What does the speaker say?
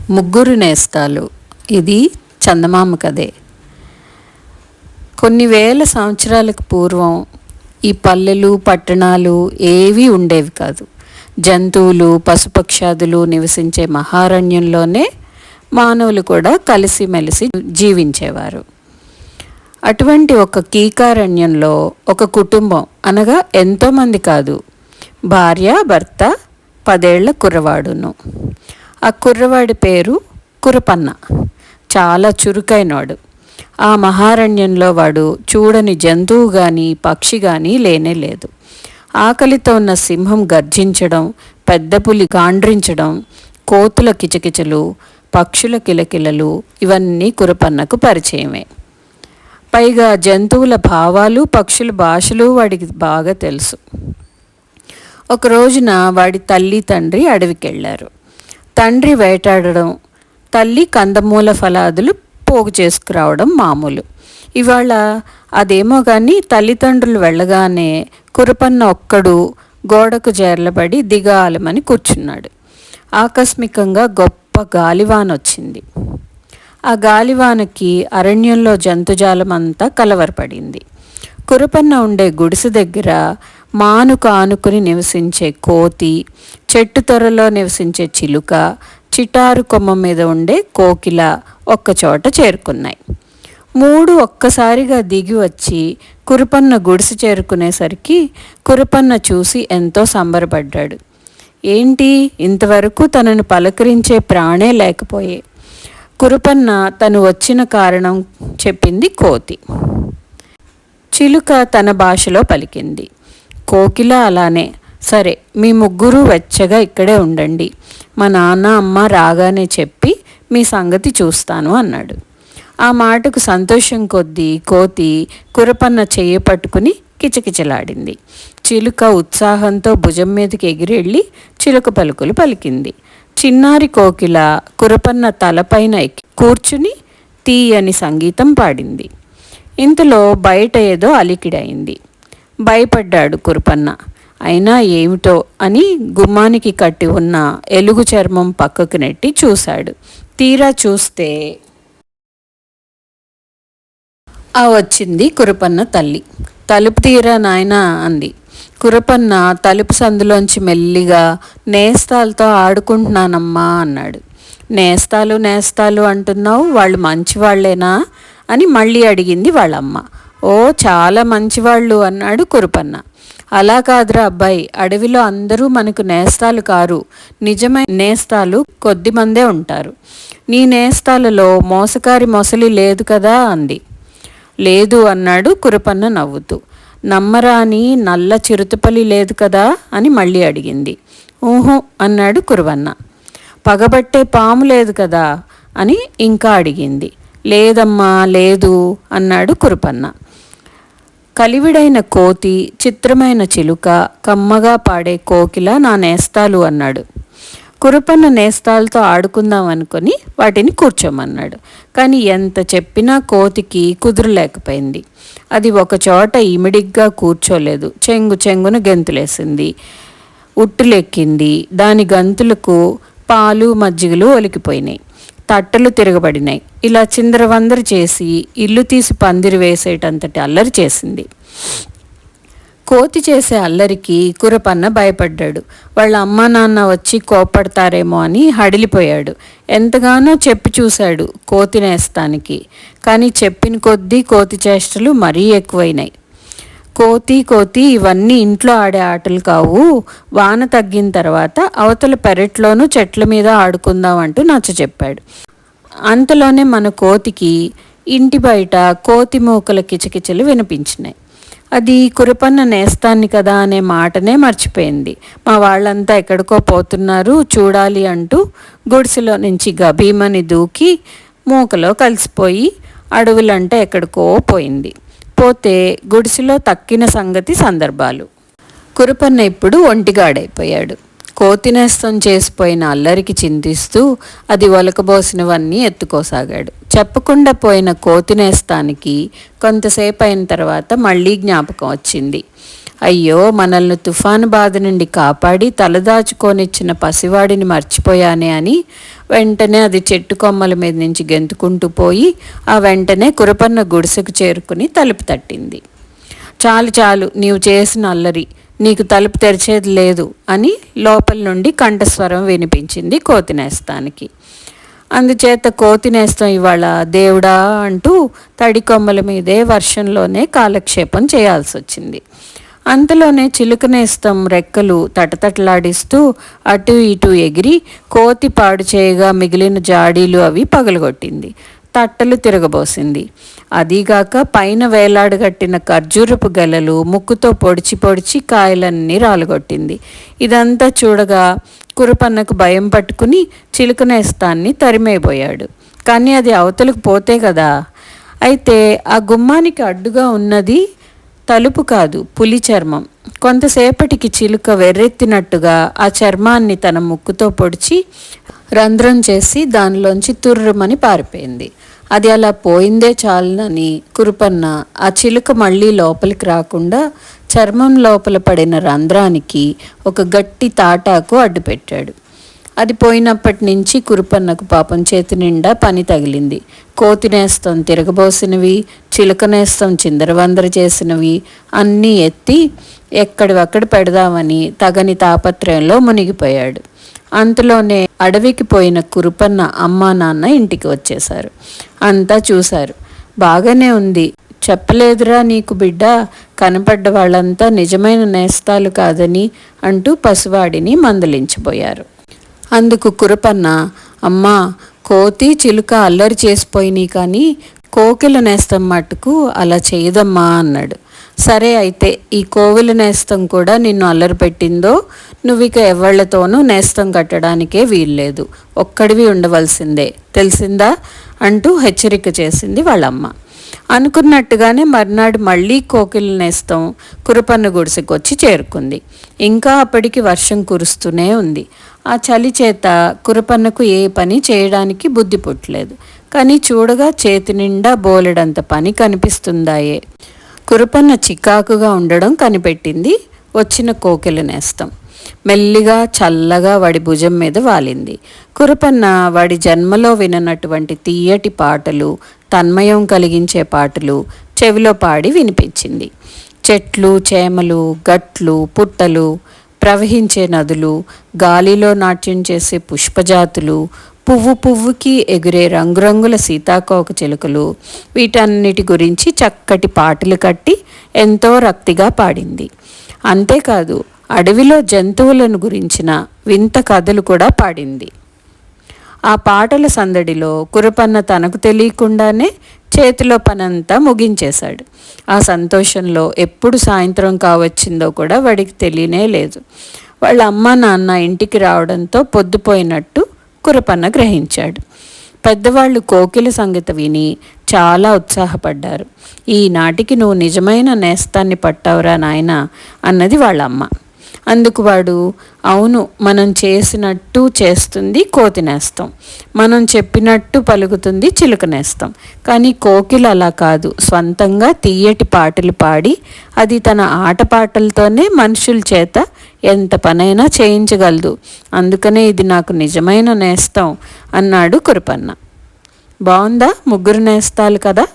ముగ్గురు నేస్తాలు. ఇది చందమామ కథే. కొన్ని వేల సంవత్సరాలకు పూర్వం ఈ పల్లెలు పట్టణాలు ఏవీ ఉండేవి కాదు. జంతువులు పశుపక్షాదులు నివసించే మహారణ్యంలోనే మానవులు కూడా కలిసిమెలిసి జీవించేవారు. అటువంటి ఒక కీకారణ్యంలో ఒక కుటుంబం, అనగా ఎంతోమంది కాదు, భార్య భర్త 10 ఏళ్ల కుర్రవాడును. ఆ కుర్రవాడి పేరు కురపన్న. చాలా చురుకైనవాడు. ఆ మహారణ్యంలో వాడు చూడని జంతువు కానీ పక్షి కానీ లేనే లేదు. ఆకలితో ఉన్న సింహం గర్జించడం, పెద్ద పులి గాండ్రించడం, కోతుల కిచకిచలు, పక్షుల కిలకిలలు ఇవన్నీ కురపన్నకు పరిచయమే. పైగా జంతువుల భావాలు పక్షుల భాషలు వాడికి బాగా తెలుసు. ఒక రోజున వాడి తల్లి తండ్రి అడవికెళ్ళారు. తండ్రి వేటాడడం, తల్లి కందమూల ఫలాదులు పోగు చేసుకురావడం మామూలు. ఇవాళ అదేమో కానీ తల్లిదండ్రులు వెళ్ళగానే కురపన్న ఒక్కడు గోడకు జేర్లబడి దిగాలమని కూర్చున్నాడు. ఆకస్మికంగా గొప్ప గాలివాన వచ్చింది. ఆ గాలివానకి అరణ్యంలో జంతుజాలం అంతా కలవరపడింది. కురపన్న ఉండే గుడిసె దగ్గర మానుకు ఆనుకుని నివసించే కోతి, చెట్టు తొర్రలో నివసించే చిలుక, చిటారు కొమ్మ మీద ఉండే కోకిల ఒక్కచోట చేరుకున్నాయి. 3 ఒక్కసారిగా దిగి వచ్చి కురపన్న గుడిసె చేరుకునేసరికి కురపన్న చూసి ఎంతో సంబరపడ్డాడు. ఏంటి, ఇంతవరకు తనను పలకరించే ప్రాణే లేకపోయే. కురపన్న తను వచ్చిన కారణం చెప్పింది కోతి. చిలుక తన భాషలో పలికింది. కోకిల అలానే, సరే మీ ముగ్గురు వెచ్చగా ఇక్కడే ఉండండి, మా నాన్న అమ్మ రాగానే చెప్పి మీ సంగతి చూస్తాను అన్నాడు. ఆ మాటకు సంతోషం కొద్దీ కోతి కురపన్న చెయ్యి పట్టుకుని కిచకిచలాడింది. చిలుక ఉత్సాహంతో భుజం మీదకి ఎగిరెళ్ళి చిలుక పలుకులు పలికింది. చిన్నారి కోకిల కురపన్న తలపైన కూర్చుని తీయని సంగీతం పాడింది. ఇంతలో బయట ఏదో అలికిడైంది. భయపడ్డాడు కురపన్న. అయినా ఏమిటో అని గుమ్మానికి కట్టి ఉన్న ఎలుగు చర్మం పక్కకు నెట్టి చూశాడు. తీరా చూస్తే వచ్చింది కురపన్న తల్లి. తలుపు తీరా నాయనా అంది. కురపన్న తలుపు సందులోంచి మెల్లిగా నేస్తాలతో ఆడుకుంటున్నానమ్మా అన్నాడు. నేస్తాలు నేస్తాలు అంటున్నావు, వాళ్ళు మంచివాళ్లేనా అని మళ్ళీ అడిగింది వాళ్ళమ్మ. ఓ చాలా మంచివాళ్ళు అన్నాడు కురపన్న. అలా కాదురా అబ్బాయి, అడవిలో అందరూ మనకు నేస్తాలు కారు, నిజమైన నేస్తాలు కొద్దిమందే ఉంటారు. నీ నేస్తాలలో మోసకారి మొసలి లేదు కదా అంది. లేదు అన్నాడు కురపన్న నవ్వుతూ. నమ్మరాని నల్ల చిరుతపల్లి లేదు కదా అని మళ్ళీ అడిగింది. ఊహు అన్నాడు కురవన్న. పగబట్టే పాము లేదు కదా అని ఇంకా అడిగింది. లేదమ్మా లేదు అన్నాడు కురపన్న. కలివిడైన కోతి, చిత్రమైన చిలుక, కమ్మగా పాడే కోకిల నా నేస్తాలు అన్నాడు. కురపన్న నేస్తాలతో ఆడుకుందాం అనుకుని వాటిని కూర్చోమన్నాడు. కానీ ఎంత చెప్పినా కోతికి కుదురలేకపోయింది. అది ఒకచోట ఇమిడిగ్గా కూర్చోలేదు. చెంగు చెంగున గెంతులేసింది, ఉట్టులెక్కింది. దాని గంతులకు పాలు మజ్జిగలు ఒలికిపోయినాయి, తట్టలు తిరగబడినాయి. ఇలా చిందరవందర చేసి ఇల్లు తీసి పందిరి వేసేటంతటి అల్లరి చేసింది. కోతి చేసే అల్లరికి కురపన్న భయపడ్డాడు. వాళ్ళ అమ్మా నాన్న వచ్చి కోపడతారేమో అని హడిలిపోయాడు. ఎంతగానో చెప్పి చూశాడు కోతి నేస్తానికి. కానీ చెప్పిన కొద్దీ కోతి చేష్టలు మరీ ఎక్కువైనాయి. కోతి ఇవన్నీ ఇంట్లో ఆడే ఆటలు కావు, వాన తగ్గిన తర్వాత అవతల పెరట్లోనూ చెట్ల మీద ఆడుకుందాం అంటూ నచ్చచెప్పాడు. అంతలోనే మన కోతికి ఇంటి బయట కోతి మూకల కిచకిచలు వినిపించినాయి. అది కురపన్న నేస్తాన్ని కదా అనే మాటనే మర్చిపోయింది. మా వాళ్ళంతా ఎక్కడికో పోతున్నారు చూడాలి అంటూ గుడిసెలో నుంచి గభీమని దూకి మూకలో కలిసిపోయి అడవులంటే ఎక్కడికో పోయింది. పోతే గుడిసెలో తక్కిన సంగతి సందర్భాలు. కురపన్న ఇప్పుడు ఒంటిగాడైపోయాడు. కోతినేస్తం చేసిపోయిన అల్లరికి చింతిస్తూ అది ఒలకబోసినవన్నీ ఎత్తుకోసాగాడు. చెప్పకుండా పోయిన కోతినేస్తానికి కొంతసేపు అయిన తర్వాత మళ్ళీ జ్ఞాపకం వచ్చింది. అయ్యో, మనల్ని తుఫాను బాధ నుండి కాపాడి తలదాచుకోనిచ్చిన పసివాడిని మర్చిపోయానే అని వెంటనే అది చెట్టు కొమ్మల మీద నుంచి గెంతుకుంటూ పోయి ఆ వెంటనే కురపన్న గుడిసెకు చేరుకుని తలుపు తట్టింది. చాలు చాలు, నీవు చేసిన అల్లరి, నీకు తలుపు తెరిచేది లేదు అని లోపల నుండి కంఠస్వరం వినిపించింది కోతినేస్తానికి. అందుచేత కోతినేస్తం ఇవాళ దేవుడా అంటూ తడి కొమ్మల మీదే వర్షంలోనే కాలక్షేపం చేయాల్సి వచ్చింది. అంతలోనే చిలుకనేస్తం రెక్కలు తటతటలాడిస్తూ అటు ఇటు ఎగిరి కోతి పాడు చేయగా మిగిలిన జాడీలు అవి పగలగొట్టింది, తట్టలు తిరగబోసింది. అదీగాక పైన వేలాడగట్టిన ఖర్జూరపు గెలలు ముక్కుతో పొడిచి పొడిచి కాయలన్నీ రాలగొట్టింది. ఇదంతా చూడగా కురపన్నకు భయం పట్టుకుని చిలుకనేస్తాన్ని తరిమేయబోయాడు. కానీ అది అవతలకు పోతే కదా. అయితే ఆ గుమ్మానికి అడ్డుగా ఉన్నది తలుపు కాదు, పులి చర్మం. కొంతసేపటికి చిలుక వెర్రెత్తినట్టుగా ఆ చర్మాన్ని తన ముక్కుతో పొడిచి రంధ్రం చేసి దానిలోంచి తుర్రుమని పారిపోయింది. అది అలా పోయిందే చాలునని కురపన్న ఆ చిలుక మళ్ళీ లోపలికి రాకుండా చర్మం లోపల పడిన రంధ్రానికి ఒక గట్టి తాటాకు అడ్డుపెట్టాడు. అది పోయినప్పటి నుంచి కురపన్నకు పాపం చేతి నిండా పని తగిలింది. కోతినేస్తం తిరగబోసినవి, చిలుకనేస్తం చిందరవందర చేసినవి అన్నీ ఎత్తి ఎక్కడివక్కడ పెడదామని తగని తాపత్రయంలో మునిగిపోయాడు. అంతలోనే అడవికి పోయిన కురపన్న అమ్మా నాన్న ఇంటికి వచ్చేశారు. అంతా చూశారు. బాగానే ఉంది, చెప్పలేదురా నీకు బిడ్డ, కనపడ్డ వాళ్ళంతా నిజమైన నేస్తాలు కాదని అంటూ పసివాడిని మందలించబోయారు. అందుకు కురపన్న, అమ్మా, కోతి చిలుక అల్లరి చేసిపోయినాయి కానీ కోకిల నేస్తం మట్టుకు అలా చేయదమ్మా అన్నాడు. సరే అయితే ఈ కోవిల నేస్తం కూడా నిన్ను అల్లరి పెట్టిందో నువ్విక ఎవళ్లతోనూ నేస్తం కట్టడానికే వీల్లేదు, ఒక్కడివి ఉండవలసిందే, తెలిసిందా అంటూ హెచ్చరిక చేసింది వాళ్ళమ్మ. అనుకున్నట్టుగానే మర్నాడు మళ్ళీ కోకిల నేస్తం కురపన్న గుడిసెకొచ్చి చేరుకుంది. ఇంకా అప్పటికి వర్షం కురుస్తూనే ఉంది. ఆ చలి చేత కురపన్నకు ఏ పని చేయడానికి బుద్ధి పుట్టలేదు. కానీ చూడగా చేతి నిండా బోలెడంత పని కనిపిస్తుందాయే. కురపన్న చికాకుగా ఉండడం కనిపెట్టింది వచ్చిన కోకిల నేస్తం. మెల్లిగా చల్లగా వాడి భుజం మీద వాలింది. కురపన్న వాడి జన్మలో విననటువంటి తీయటి పాటలు, తన్మయం కలిగించే పాటలు చెవిలో పాడి వినిపించింది. చెట్లు, చేమలు, గట్లు, పుట్టలు, ప్రవహించే నదులు, గాలిలో నాట్యం చేసే పుష్పజాతులు, పువ్వు పువ్వుకి ఎగిరే రంగురంగుల సీతాకోక చిలుకలు, వీటన్నిటి గురించి చక్కటి పాటలు కట్టి ఎంతో రక్తిగా పాడింది. అంతేకాదు అడవిలో జంతువులను గురించిన వింత కథలు కూడా పాడింది. ఆ పాటల సందడిలో కురపన్న తనకు తెలియకుండానే చేతిలో పనంతా ముగించేశాడు. ఆ సంతోషంలో ఎప్పుడు సాయంత్రం కావచ్చిందో కూడా వాడికి తెలియనే లేదు. వాళ్ళ అమ్మ నాన్న ఇంటికి రావడంతో పొద్దుపోయినట్టు కురపన్న గ్రహించాడు. పెద్దవాళ్ళు కోకిల సంగతి విని చాలా ఉత్సాహపడ్డారు. ఈనాటికి నువ్వు నిజమైన నేస్తాన్ని పట్టావురా నాయనా అన్నది వాళ్ళమ్మ. అందుకు వాడు, అవును, మనం చేసినట్టు చేస్తుంది కోతినేస్తాం, మనం చెప్పినట్టు పలుకుతుంది చిలుకనేస్తాం, కానీ కోకిల అలా కాదు, స్వంతంగా తీయటి పాటలు పాడి అది తన ఆటపాటలతోనే మనుషుల చేత ఎంత పనైనా చేయించగలదు, అందుకనే ఇది నాకు నిజమైన నేస్తం అన్నాడు కురపన్న. బాగుందా? ముగ్గురు నేస్తాలు కదా.